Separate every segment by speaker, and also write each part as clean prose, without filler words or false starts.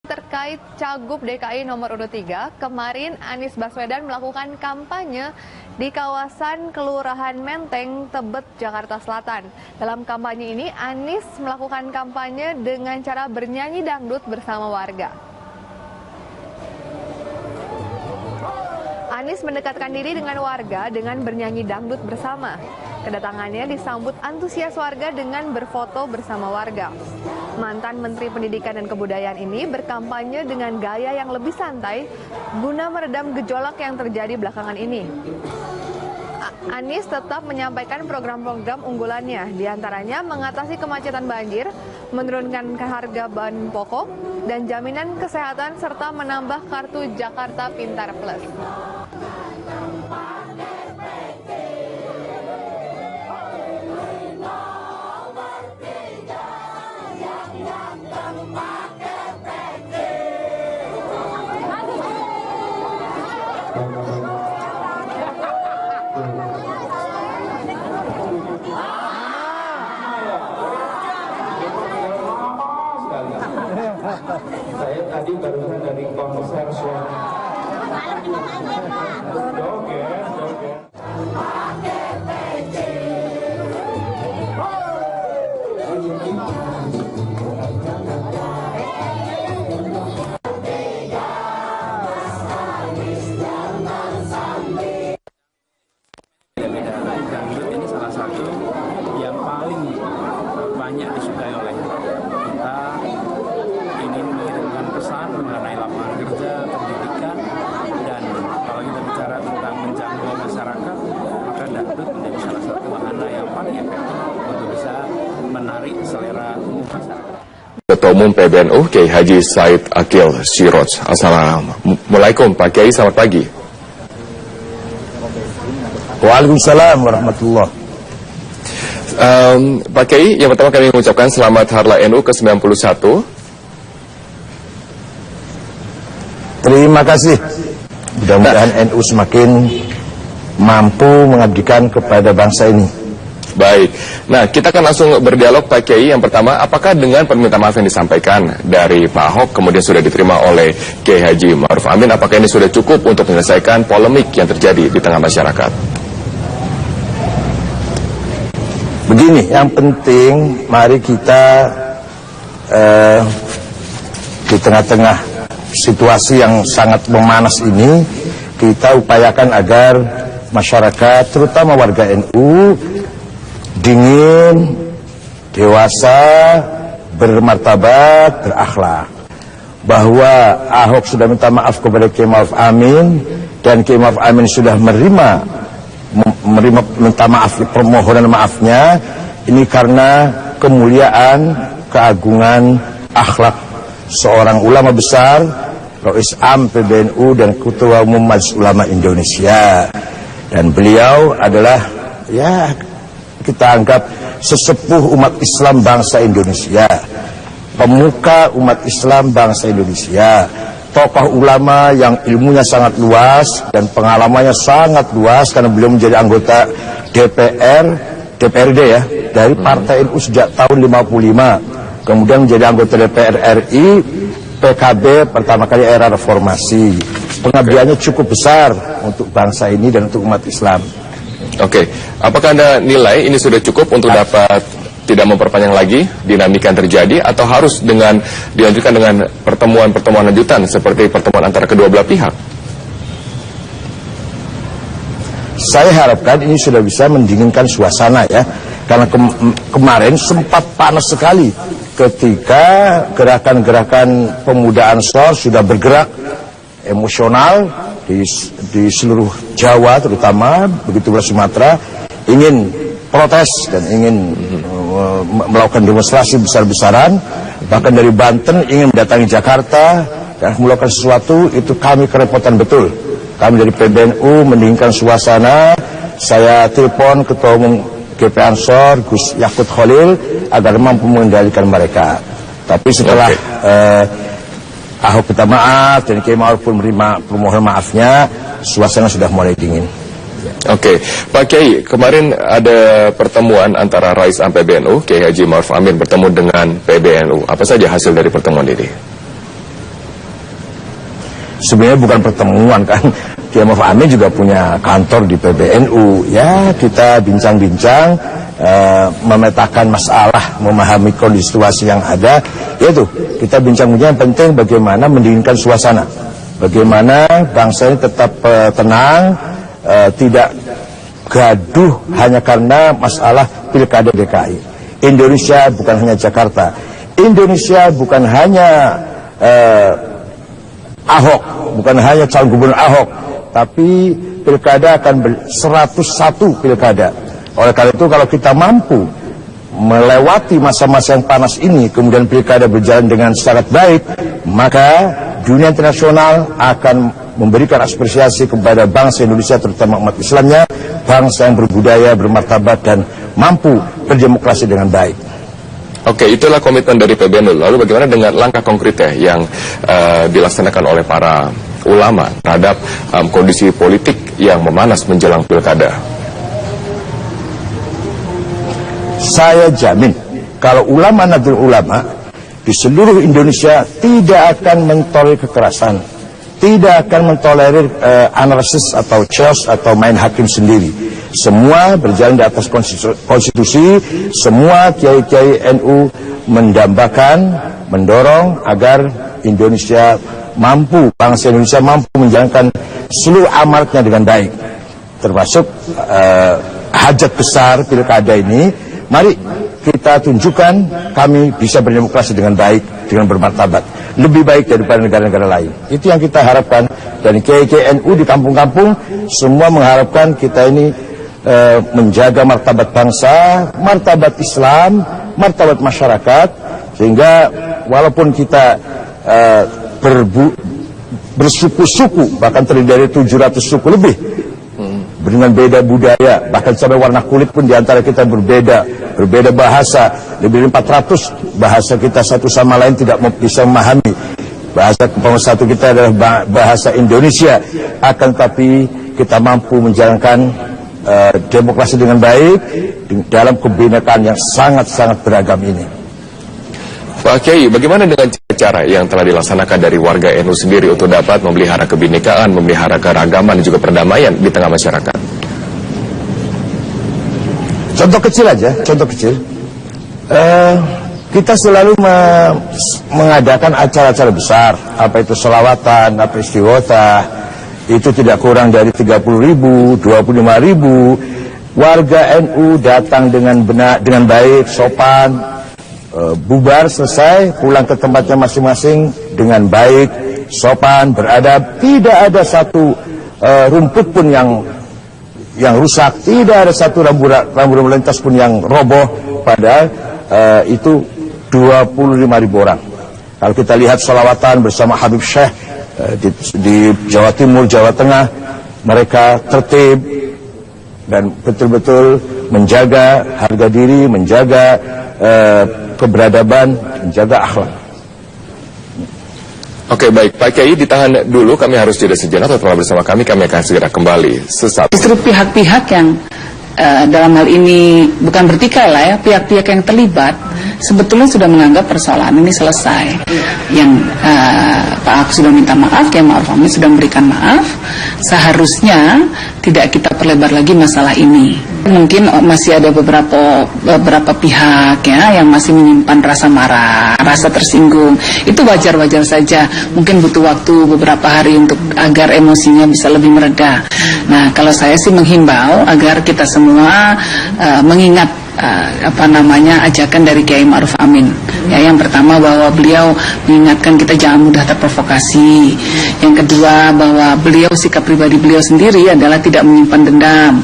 Speaker 1: Terkait Cagup DKI nomor urut 3, kemarin Anies Baswedan melakukan kampanye di kawasan Kelurahan Menteng, Tebet, Jakarta Selatan. Dalam kampanye ini, Anies melakukan kampanye dengan cara bernyanyi dangdut bersama warga. Anies mendekatkan diri dengan warga dengan bernyanyi dangdut bersama. Kedatangannya disambut antusias warga dengan berfoto bersama warga. Mantan Menteri Pendidikan dan Kebudayaan ini berkampanye dengan gaya yang lebih santai guna meredam gejolak yang terjadi belakangan ini. Anies tetap menyampaikan program-program unggulannya, diantaranya mengatasi kemacetan banjir, menurunkan harga bahan pokok, dan jaminan kesehatan serta menambah kartu Jakarta Pintar Plus.
Speaker 2: Saya tadi barusan dari konser suara.
Speaker 3: Dangdut ini salah satu yang paling banyak disukai oleh kita. Ini mengirimkan pesan mengenai lapangan kerja, pendidikan, dan kalau kita bicara tentang menjangkau masyarakat, maka dangdut menjadi salah satu wahana yang paling efektif untuk bisa menarik selera umum masyarakat.
Speaker 4: Ketua Umum PBNU Kiai Haji Said Akil Siroj. Assalamualaikum Pak Kiai, selamat pagi.
Speaker 5: Waalaikumsalam warahmatullahi.
Speaker 4: Pak Kiai, yang pertama kami mengucapkan selamat Harlah NU ke-91.
Speaker 5: Terima kasih. Mudah-mudahan NU semakin mampu mengabdikan kepada bangsa ini.
Speaker 4: Baik, nah kita akan langsung berdialog Pak Kiai. Yang pertama, apakah dengan permintaan maaf yang disampaikan dari Pak Ahok kemudian sudah diterima oleh Kiai Haji Ma'ruf Amin, apakah ini sudah cukup untuk menyelesaikan polemik yang terjadi di tengah masyarakat?
Speaker 5: Begini, yang penting mari kita di tengah-tengah situasi yang sangat memanas ini, kita upayakan agar masyarakat, terutama warga NU, dingin, dewasa, bermartabat, berakhlak. Bahwa Ahok sudah minta maaf kepada Kiai Ma'ruf Amin, dan Kiai Ma'ruf Amin sudah menerima minta maaf, permohonan maafnya, ini karena kemuliaan, keagungan, akhlak seorang ulama besar, Rais Am PBNU dan Ketua Umum Majelis Ulama Indonesia. Dan beliau adalah, ya kita anggap sesepuh umat Islam bangsa Indonesia, pemuka umat Islam bangsa Indonesia, tokoh ulama yang ilmunya sangat luas dan pengalamannya sangat luas karena beliau menjadi anggota DPRD ya, dari Partai NU sejak tahun 55, kemudian menjadi anggota DPR RI, PKB pertama kali era reformasi. Pengabdiannya cukup besar untuk bangsa ini dan untuk umat Islam.
Speaker 4: Oke, apakah Anda nilai ini sudah cukup untuk dapat tidak memperpanjang lagi dinamika yang terjadi, atau harus dilanjutkan dengan pertemuan-pertemuan lanjutan seperti pertemuan antara kedua belah pihak?
Speaker 5: Saya harapkan ini sudah bisa mendinginkan suasana ya, karena kemarin sempat panas sekali ketika gerakan-gerakan pemuda Ansor sudah bergerak emosional di seluruh Jawa terutama, begitu pula Sumatera, ingin protes dan ingin melakukan demonstrasi besar-besaran, bahkan dari Banten ingin mendatangi Jakarta dan melakukan sesuatu. Itu kami kerepotan betul. Kami dari PBNU mendinginkan suasana. Saya telepon Ketua Umum GP Ansor Gus Yakut Khalil agar mampu mengendalikan mereka. Tapi setelah Ahok minta maaf dan Kiai Ma'ruf pun menerima permohonan maafnya, suasana sudah mulai dingin.
Speaker 4: Oke, Pak Kiai, kemarin ada pertemuan antara Rais Am PBNU, Kiai Haji Ma'ruf Amin bertemu dengan PBNU. Apa saja hasil dari pertemuan ini?
Speaker 5: sebenarnya bukan pertemuan kan. Kiai Ma'ruf Amin juga punya kantor di PBNU. Ya, kita bincang-bincang, memetakan masalah, memahami kondisi situasi yang ada. Yaitu kita bincang-bincang yang penting bagaimana mendinginkan suasana, bagaimana bangsa ini tetap tenang, tidak gaduh hanya karena masalah pilkada DKI. Indonesia bukan hanya Jakarta, Indonesia bukan hanya Ahok, bukan hanya calon gubernur Ahok, tapi pilkada akan 101 pilkada. Oleh karena itu kalau kita mampu melewati masa-masa yang panas ini, kemudian pilkada berjalan dengan sangat baik, maka dunia internasional akan memberikan apresiasi kepada bangsa Indonesia, terutama umat Islamnya, bangsa yang berbudaya, bermartabat, dan mampu berdemokrasi dengan baik.
Speaker 4: Oke, itulah komitmen dari PBNU. Lalu bagaimana dengan langkah konkretnya yang dilaksanakan oleh para ulama terhadap kondisi politik yang memanas menjelang pilkada?
Speaker 5: Saya jamin, kalau ulama Nahdlatul Ulama di seluruh Indonesia tidak akan mentolerir kekerasan, tidak akan mentolerir anarkis atau chaos atau main hakim sendiri. Semua berjalan di atas konstitusi. Semua kiai-kiai NU mendambakan, mendorong agar Indonesia mampu, bangsa Indonesia mampu menjalankan seluruh amanatnya dengan baik, termasuk hajat besar pilkada ini. Mari kita tunjukkan kami bisa berdemokrasi dengan baik, dengan bermartabat, lebih baik daripada negara-negara lain. Itu yang kita harapkan. Dan kiai-kiai NU di kampung-kampung semua mengharapkan kita ini menjaga martabat bangsa, martabat Islam, martabat masyarakat, sehingga walaupun kita bersuku-suku, bahkan terdiri dari 700 suku lebih, dengan beda budaya, bahkan sampai warna kulit pun diantara kita berbeda bahasa, lebih dari 400 bahasa kita satu sama lain tidak bisa memahami. Bahasa pemersatu kita adalah bahasa Indonesia, akan tapi kita mampu menjalankan demokrasi dengan baik dalam kebinekaan yang sangat-sangat beragam ini.
Speaker 4: Pak Kiai, bagaimana dengan cara yang telah dilaksanakan dari warga NU sendiri untuk dapat memelihara kebinekaan, memelihara keragaman dan juga perdamaian di tengah masyarakat?
Speaker 5: Contoh kecil aja, contoh kecil. Kita selalu mengadakan acara-acara besar, apa itu sholawatan, apa istighosah. Itu tidak kurang dari 30.000, 25.000 warga NU datang dengan baik, sopan, bubar selesai, pulang ke tempatnya masing-masing dengan baik, sopan, beradab. Tidak ada satu rumput pun yang rusak, tidak ada satu rambu lintas pun yang roboh. Padahal itu 25.000 orang. Kalau kita lihat sholawatan bersama Habib Syekh di Jawa Timur, Jawa Tengah, mereka tertib dan betul-betul menjaga harga diri, menjaga keberadaban, menjaga akhlak.
Speaker 4: Oke, baik. Pak Kiai, ditahan dulu, kami harus jeda sejenak. Tetaplah bersama kami akan segera kembali sesaat.
Speaker 6: Justru pihak-pihak yang dalam hal ini bukan bertikai lah ya, pihak-pihak yang terlibat sebetulnya sudah menganggap persoalan ini selesai. Yang Pak Ahok sudah minta maaf, Kiai Ma'ruf Amin sudah memberikan maaf. Seharusnya tidak kita perlebar lagi masalah ini. Mungkin masih ada beberapa pihak ya yang masih menyimpan rasa marah, rasa tersinggung. Itu wajar-wajar saja. Mungkin butuh waktu beberapa hari untuk agar emosinya bisa lebih mereda. Nah, kalau saya sih menghimbau agar kita semua mengingat ajakan dari Kiai Ma'ruf Amin. Ya, yang pertama bahwa beliau mengingatkan kita jangan mudah terprovokasi. Yang kedua bahwa sikap pribadi beliau sendiri adalah tidak menyimpan dendam.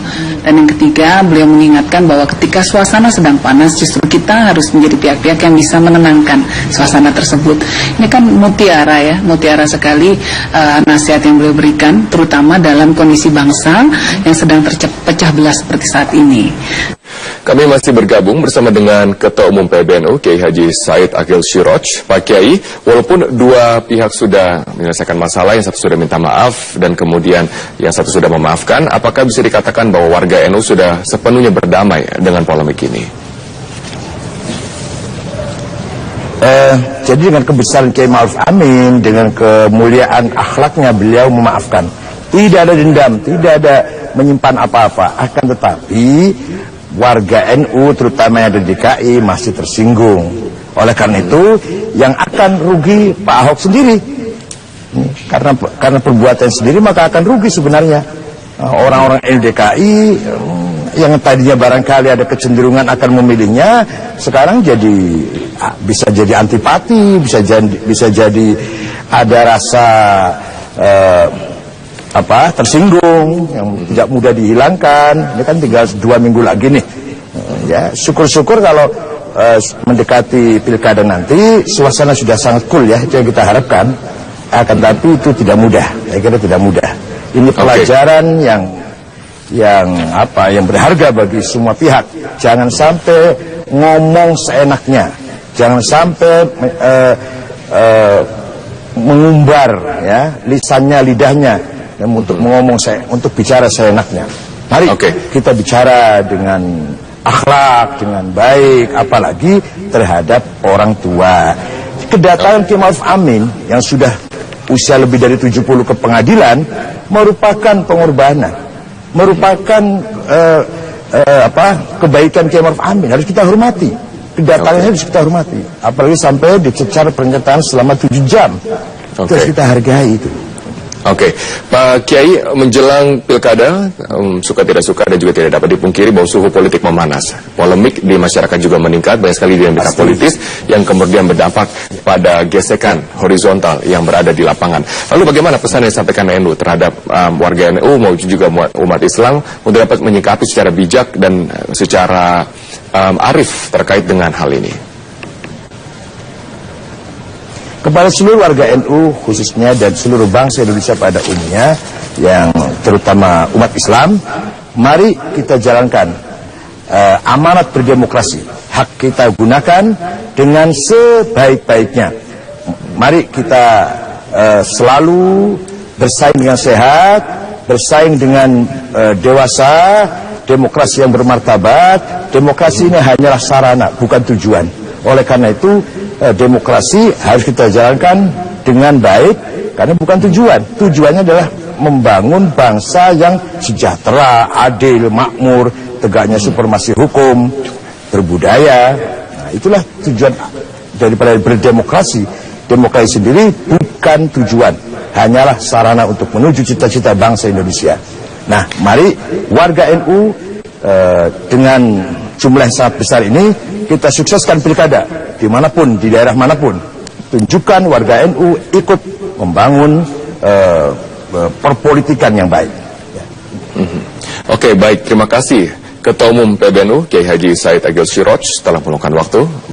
Speaker 6: Dan yang ketiga beliau mengingatkan bahwa ketika suasana sedang panas justru kita harus menjadi pihak-pihak yang bisa menenangkan suasana tersebut. Ini kan mutiara sekali nasihat yang beliau berikan, terutama dalam kondisi bangsa yang sedang terpecah belah seperti saat ini.
Speaker 4: Kami masih bergabung bersama dengan Ketua Umum PBNU, Kiai Haji Said Akhil Siroj. Pak Kiai, walaupun dua pihak sudah menyelesaikan masalah, yang satu sudah minta maaf dan kemudian yang satu sudah memaafkan, apakah bisa dikatakan bahwa warga NU sudah sepenuhnya berdamai dengan polemik ini?
Speaker 5: Jadi dengan kebesaran Kiai Ma'ruf Amin, dengan kemuliaan akhlaknya, beliau memaafkan. Tidak ada dendam, tidak ada menyimpan apa-apa. Akan tetapi warga NU terutama yang ada di DKI masih tersinggung. Oleh karena itu yang akan rugi Pak Ahok sendiri. Karena perbuatan sendiri maka akan rugi sebenarnya. Orang-orang DKI yang tadinya barangkali ada kecenderungan akan memilihnya, sekarang bisa jadi antipati, bisa jadi ada rasa tersinggung yang tidak mudah dihilangkan. Ini kan tinggal 2 minggu lagi nih. Ya, syukur-syukur kalau mendekati pilkada nanti suasana sudah sangat cool ya, itu yang kita harapkan. Akan tapi itu tidak mudah. Saya kira tidak mudah. Ini pelajaran yang berharga bagi semua pihak. Jangan sampai ngomong seenaknya. Jangan sampai mengumbar ya lisannya, lidahnya untuk bicara seenaknya. Mari kita bicara dengan akhlak, dengan baik, apalagi terhadap orang tua. Kedatangan Kiai Ma'ruf Amin yang sudah usia lebih dari 70 ke pengadilan merupakan pengorbanan, merupakan kebaikan Kiai Ma'ruf Amin, harus kita hormati. Kedatangannya harus kita hormati, apalagi sampai dicecar pernyataan selama 7 jam. Terus kita hargai itu.
Speaker 4: Pak Kiai, menjelang pilkada, suka tidak suka dan juga tidak dapat dipungkiri bahwa suhu politik memanas. Polemik di masyarakat juga meningkat, banyak sekali dinamika politis yang kemudian berdampak pada gesekan horizontal yang berada di lapangan. Lalu bagaimana pesan yang disampaikan NU terhadap warga NU maupun juga umat Islam untuk dapat menyikapi secara bijak dan secara arif terkait dengan hal ini?
Speaker 5: Kepada seluruh warga NU khususnya dan seluruh bangsa Indonesia pada umumnya, yang terutama umat Islam, mari kita jalankan amanat berdemokrasi. Hak kita gunakan dengan sebaik-baiknya. Mari kita selalu bersaing dengan sehat, bersaing dengan dewasa. Demokrasi yang bermartabat. Demokrasi ini hanyalah sarana, bukan tujuan. Oleh karena itu demokrasi harus kita jalankan dengan baik, karena bukan tujuan. Tujuannya adalah membangun bangsa yang sejahtera, adil, makmur, tegaknya supremasi hukum, berbudaya. Nah, itulah tujuan daripada berdemokrasi. Demokrasi sendiri bukan tujuan, hanyalah sarana untuk menuju cita-cita bangsa Indonesia. Nah, mari warga NU dengan jumlah yang sangat besar ini kita sukseskan pilkada dimanapun, di daerah manapun. Tunjukkan warga NU ikut membangun perpolitikan yang baik.
Speaker 4: Baik, terima kasih Ketua Umum PBNU Kiai Haji Said Agil Siroj telah meluangkan waktu.